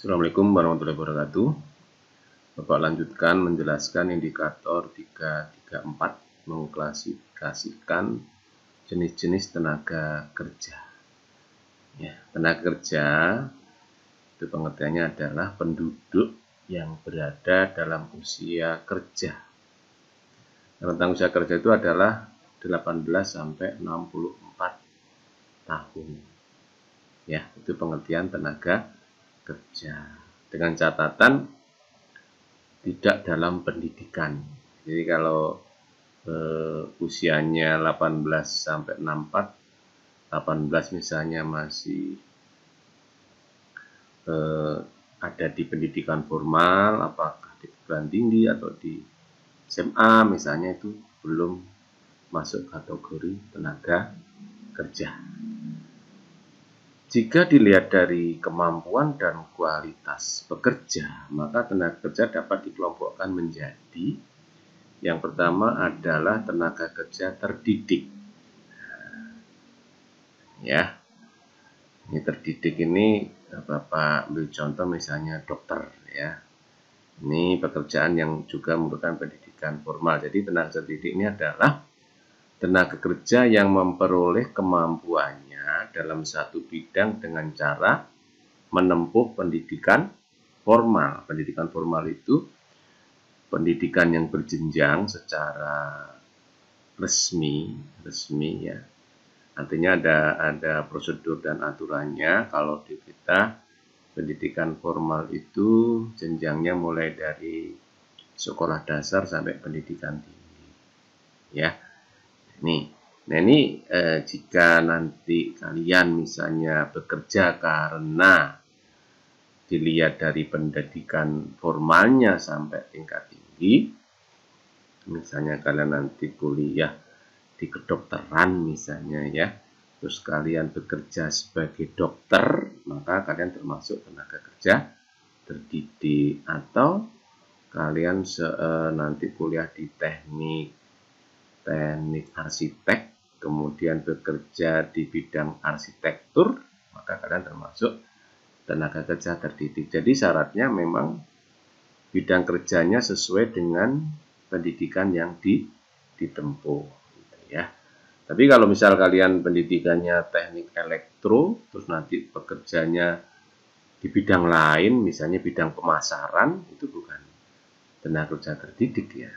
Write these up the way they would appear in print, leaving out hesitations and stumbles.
Assalamualaikum warahmatullahi wabarakatuh. Bapak lanjutkan menjelaskan indikator 334 mengklasifikasikan jenis-jenis tenaga kerja. Ya, tenaga kerja itu pengertiannya adalah penduduk yang berada dalam usia kerja. Rentang usia kerja itu adalah 18 sampai 64 tahun. Ya, itu pengertian tenaga kerja. Dengan catatan tidak dalam pendidikan. Jadi kalau usianya 18 sampai 64, 18 misalnya masih ada di pendidikan formal, apakah di perguruan tinggi atau di SMA misalnya, itu belum masuk kategori tenaga kerja. Jika dilihat dari kemampuan dan kualitas pekerja, maka tenaga kerja dapat dikelompokkan menjadi yang pertama adalah tenaga kerja terdidik. Ya, ini terdidik ini Bapak ambil contoh misalnya dokter ya. Ini pekerjaan yang juga merupakan pendidikan formal. Jadi tenaga terdidik ini adalah tenaga kerja yang memperoleh kemampuannya dalam satu bidang dengan cara menempuh pendidikan formal. Pendidikan formal itu pendidikan yang berjenjang secara resmi ya. Artinya ada prosedur dan aturannya. Kalau di kita pendidikan formal itu jenjangnya mulai dari sekolah dasar sampai pendidikan tinggi. Ya. Nah ini jika nanti kalian misalnya bekerja karena dilihat dari pendidikan formalnya sampai tingkat tinggi, misalnya kalian nanti kuliah di kedokteran misalnya ya, terus kalian bekerja sebagai dokter, maka kalian termasuk tenaga kerja terdidik. Atau kalian nanti kuliah di teknik arsitek, kemudian bekerja di bidang arsitektur, maka kalian termasuk tenaga kerja terdidik. Jadi syaratnya memang bidang kerjanya sesuai dengan pendidikan yang ditempuh gitu ya. Tapi kalau misal kalian pendidikannya teknik elektro, terus nanti pekerjanya di bidang lain, misalnya bidang pemasaran, itu bukan tenaga kerja terdidik ya,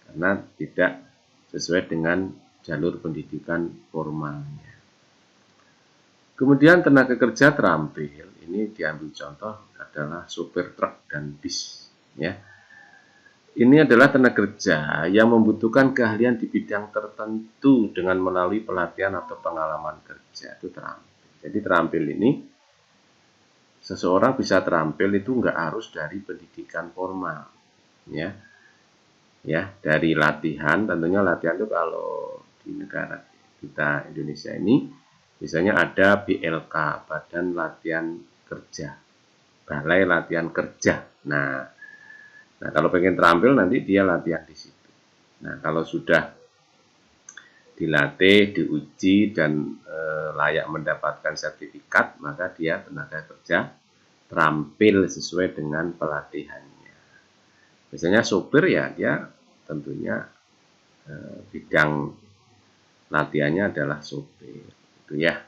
karena tidak sesuai dengan jalur pendidikan formalnya. Kemudian tenaga kerja terampil, ini diambil contoh adalah supir truk dan bis ya. Ini adalah tenaga kerja yang membutuhkan keahlian di bidang tertentu dengan melalui pelatihan atau pengalaman kerja, itu terampil. Jadi terampil ini seseorang bisa terampil itu nggak harus dari pendidikan formal ya. Ya, dari latihan, tentunya latihan itu kalau di negara kita Indonesia ini misalnya ada BLK, Badan Latihan Kerja, Balai Latihan Kerja. Nah, kalau pengen terampil nanti dia latihan di situ. Nah, kalau sudah dilatih, diuji dan layak mendapatkan sertifikat, maka dia tenaga kerja terampil sesuai dengan pelatihannya. Misalnya sopir ya, dia tentunya bidang latihannya adalah sopir, gitu ya.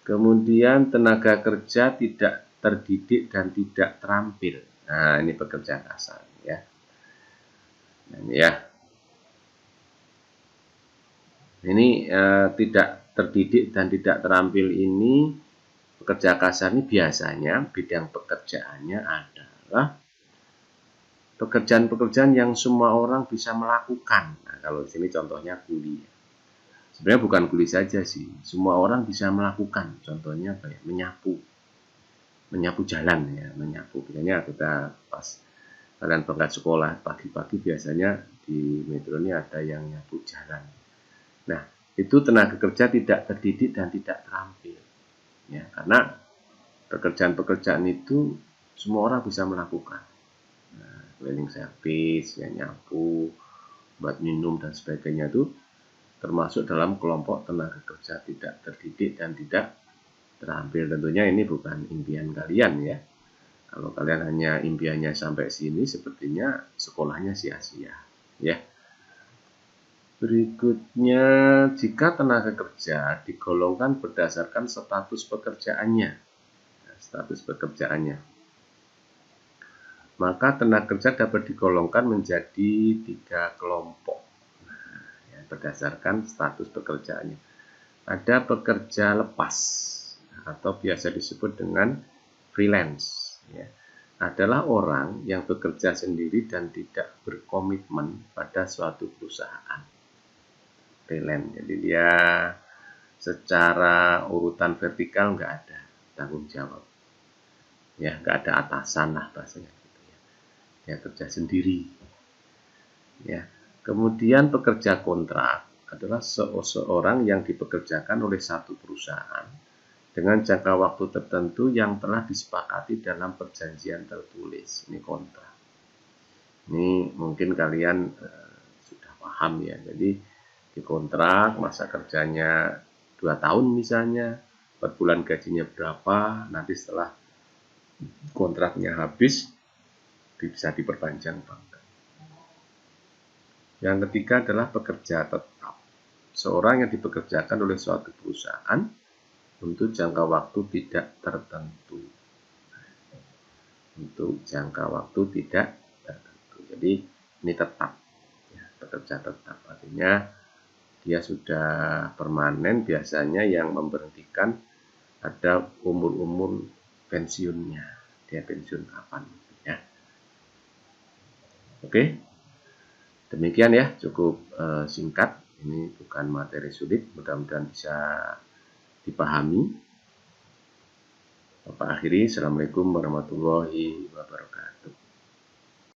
Kemudian tenaga kerja tidak terdidik dan tidak terampil. Nah, ini pekerjaan kasar ya. Nah, ini ya. Ini tidak terdidik dan tidak terampil ini, pekerja kasar ini biasanya bidang pekerjaannya adalah pekerjaan-pekerjaan yang semua orang bisa melakukan. Nah, kalau di sini contohnya kuli. Sebenarnya bukan kuli saja sih, semua orang bisa melakukan. Contohnya kayak menyapu jalan ya, menyapu. Biasanya kita pas kalian berangkat sekolah pagi-pagi biasanya di metro ini ada yang nyapu jalan. Nah, itu tenaga kerja tidak terdidik dan tidak terampil. Ya, karena pekerjaan-pekerjaan itu semua orang bisa melakukan. Cleaning service, ya, nyapu, buat minum dan sebagainya itu termasuk dalam kelompok tenaga kerja tidak terdidik dan tidak terampil. Tentunya ini bukan impian kalian ya. Kalau kalian hanya impiannya sampai sini, sepertinya sekolahnya sia-sia, ya. Berikutnya, jika tenaga kerja digolongkan berdasarkan status pekerjaannya, maka tenaga kerja dapat digolongkan menjadi 3 kelompok, berdasarkan status pekerjaannya. Ada pekerja lepas atau biasa disebut dengan freelance, ya. Adalah orang yang bekerja sendiri dan tidak berkomitmen pada suatu perusahaan. Freelance, jadi dia secara urutan vertikal nggak ada tanggung jawab, ya, nggak ada atasan lah bahasanya gitu, ya. Dia kerja sendiri, ya. Kemudian pekerja kontrak adalah seseorang yang dipekerjakan oleh satu perusahaan dengan jangka waktu tertentu yang telah disepakati dalam perjanjian tertulis. Ini kontrak. Ini mungkin kalian sudah paham, ya. Jadi di kontrak masa kerjanya 2 tahun misalnya, per bulan gajinya berapa, nanti setelah kontraknya habis bisa diperpanjang, Bang. Yang ketiga adalah pekerja tetap. Seorang yang dipekerjakan oleh suatu perusahaan untuk jangka waktu tidak tertentu. Untuk jangka waktu tidak tertentu. Jadi ini tetap, ya, pekerja tetap. Artinya dia sudah permanen, biasanya yang memberhentikan ada umur-umur pensiunnya. Dia pensiun kapan, ya. Oke. Demikian, ya, cukup singkat. Ini bukan materi sulit, mudah-mudahan bisa dipahami. Bapak akhiri, Assalamualaikum warahmatullahi wabarakatuh.